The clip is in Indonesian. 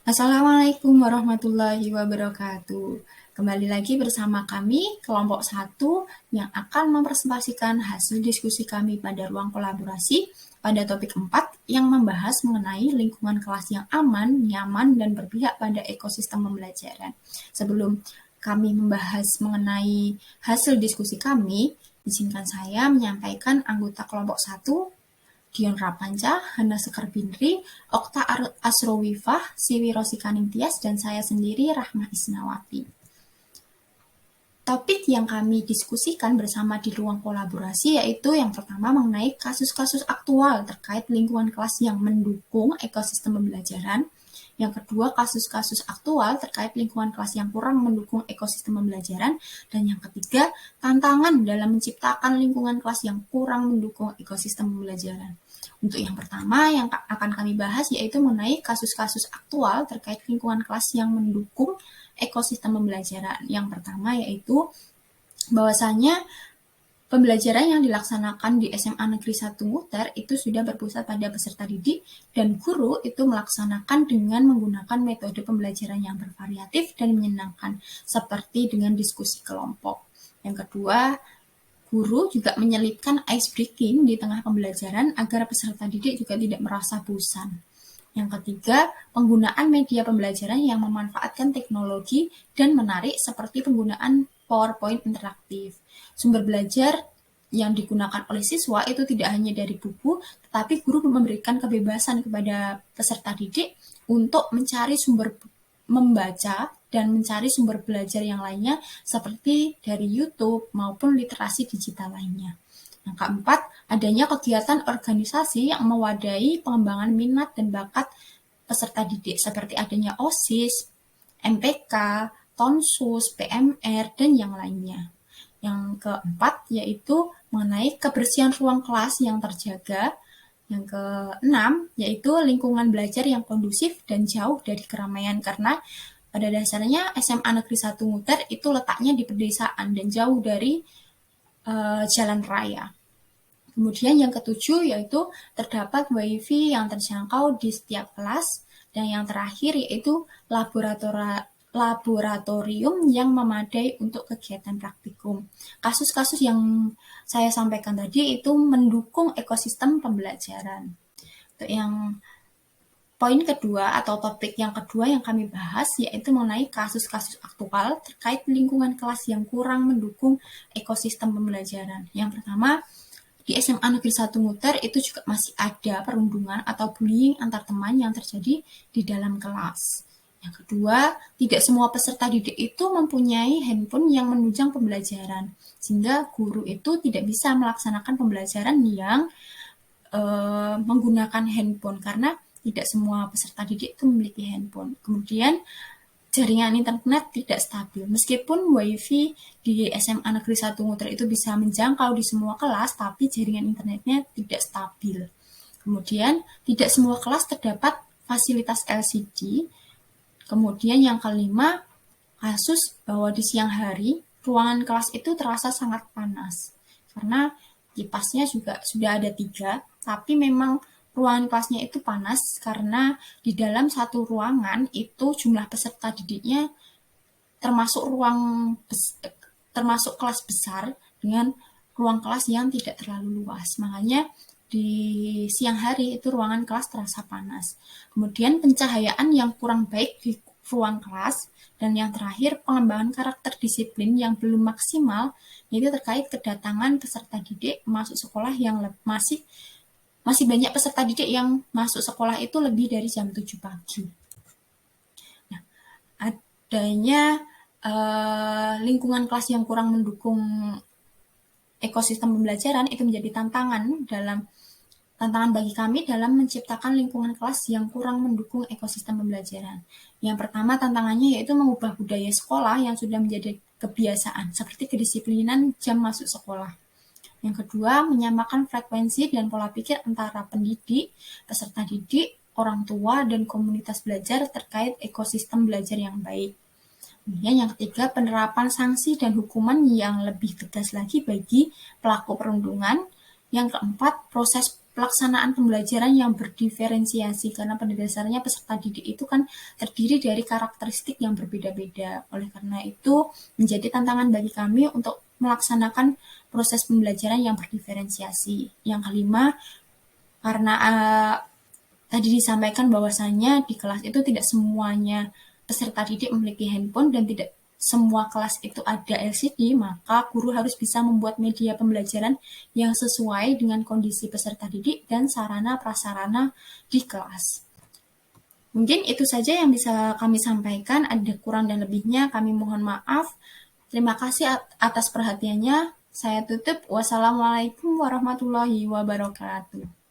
Assalamualaikum warahmatullahi wabarakatuh. Kembali lagi bersama kami, kelompok 1 yang akan mempresentasikan hasil diskusi kami pada ruang kolaborasi pada topik 4 yang membahas mengenai lingkungan kelas yang aman, nyaman, dan berpihak pada ekosistem pembelajaran. Sebelum kami membahas mengenai hasil diskusi kami, izinkan saya menyampaikan anggota kelompok 1 Dion Rapanca, Hana Sekar Bindri, Okta Asrowifah, Siwi Rosikaning Tias, dan saya sendiri Rahmah Isnawati. Topik yang kami diskusikan bersama di ruang kolaborasi yaitu yang pertama mengenai kasus-kasus aktual terkait lingkungan kelas yang mendukung ekosistem pembelajaran. Yang kedua, kasus-kasus aktual terkait lingkungan kelas yang kurang mendukung ekosistem pembelajaran. Dan yang ketiga, tantangan dalam menciptakan lingkungan kelas yang kurang mendukung ekosistem pembelajaran. Untuk yang pertama yang akan kami bahas yaitu mengenai kasus-kasus aktual terkait lingkungan kelas yang mendukung ekosistem pembelajaran. Yang pertama yaitu bahwasanya pembelajaran yang dilaksanakan di SMA Negeri 1 Muter itu sudah berpusat pada peserta didik dan guru itu melaksanakan dengan menggunakan metode pembelajaran yang bervariatif dan menyenangkan seperti dengan diskusi kelompok. Yang kedua, guru juga menyelipkan ice breaking di tengah pembelajaran agar peserta didik juga tidak merasa bosan. Yang ketiga, penggunaan media pembelajaran yang memanfaatkan teknologi dan menarik seperti penggunaan PowerPoint interaktif. Sumber belajar yang digunakan oleh siswa itu tidak hanya dari buku, tetapi guru memberikan kebebasan kepada peserta didik untuk mencari sumber membaca dan mencari sumber belajar yang lainnya seperti dari YouTube maupun literasi digital lainnya. Yang keempat, adanya kegiatan organisasi yang mewadahi pengembangan minat dan bakat peserta didik seperti adanya OSIS, MPK, Tonsus, PMR, dan yang lainnya. Yang keempat yaitu mengenai kebersihan ruang kelas yang terjaga. Yang keenam yaitu lingkungan belajar yang kondusif dan jauh dari keramaian karena pada dasarnya SMA Negeri 1 Muter itu letaknya di pedesaan dan jauh dari jalan raya. Kemudian yang ketujuh yaitu terdapat WiFi yang terjangkau di setiap kelas. Dan yang terakhir yaitu laboratorium yang memadai untuk kegiatan praktikum. Kasus-kasus yang saya sampaikan tadi itu mendukung ekosistem pembelajaran. Untuk yang poin kedua atau topik yang kedua yang kami bahas yaitu mengenai kasus-kasus aktual terkait lingkungan kelas yang kurang mendukung ekosistem pembelajaran. Yang pertama, di SMA Negeri 1 Muter itu juga masih ada perundungan atau bullying antar teman yang terjadi di dalam kelas. Yang kedua, tidak semua peserta didik itu mempunyai handphone yang menunjang pembelajaran, sehingga guru itu tidak bisa melaksanakan pembelajaran yang menggunakan handphone karena tidak semua peserta didik itu memiliki handphone. Kemudian jaringan internet tidak stabil. Meskipun WiFi di SMA Negeri 1 Muter itu bisa menjangkau di semua kelas, tapi jaringan internetnya tidak stabil. Kemudian, tidak semua kelas terdapat fasilitas LCD. Kemudian yang kelima, kasus bahwa di siang hari, ruangan kelas itu terasa sangat panas. Karena kipasnya juga sudah ada 3, tapi memang ruangan kelasnya itu panas karena di dalam satu ruangan itu jumlah peserta didiknya termasuk termasuk kelas besar dengan ruang kelas yang tidak terlalu luas. Makanya di siang hari itu ruangan kelas terasa panas. Kemudian pencahayaan yang kurang baik di ruang kelas dan yang terakhir pengembangan karakter disiplin yang belum maksimal yaitu terkait kedatangan peserta didik masuk sekolah yang masih banyak peserta didik yang masuk sekolah itu lebih dari jam 7 pagi. Nah, adanya lingkungan kelas yang kurang mendukung ekosistem pembelajaran itu menjadi tantangan bagi kami dalam menciptakan lingkungan kelas yang kurang mendukung ekosistem pembelajaran. Yang pertama tantangannya yaitu mengubah budaya sekolah yang sudah menjadi kebiasaan, seperti kedisiplinan jam masuk sekolah. Yang kedua, menyamakan frekuensi dan pola pikir antara pendidik, peserta didik, orang tua, dan komunitas belajar terkait ekosistem belajar yang baik. Kemudian yang ketiga, penerapan sanksi dan hukuman yang lebih tegas lagi bagi pelaku perundungan. Yang keempat, proses pelaksanaan pembelajaran yang berdiferensiasi, karena pada dasarnya peserta didik itu kan terdiri dari karakteristik yang berbeda-beda. Oleh karena itu, menjadi tantangan bagi kami untuk melaksanakan proses pembelajaran yang berdiferensiasi. Yang kelima, karena tadi disampaikan bahwasannya di kelas itu tidak semuanya peserta didik memiliki handphone dan tidak semua kelas itu ada LCD, maka guru harus bisa membuat media pembelajaran yang sesuai dengan kondisi peserta didik dan sarana prasarana di kelas. Mungkin itu saja yang bisa kami sampaikan, ada kurang dan lebihnya kami mohon maaf. Terima kasih atas perhatiannya. Saya tutup. Wassalamualaikum warahmatullahi wabarakatuh.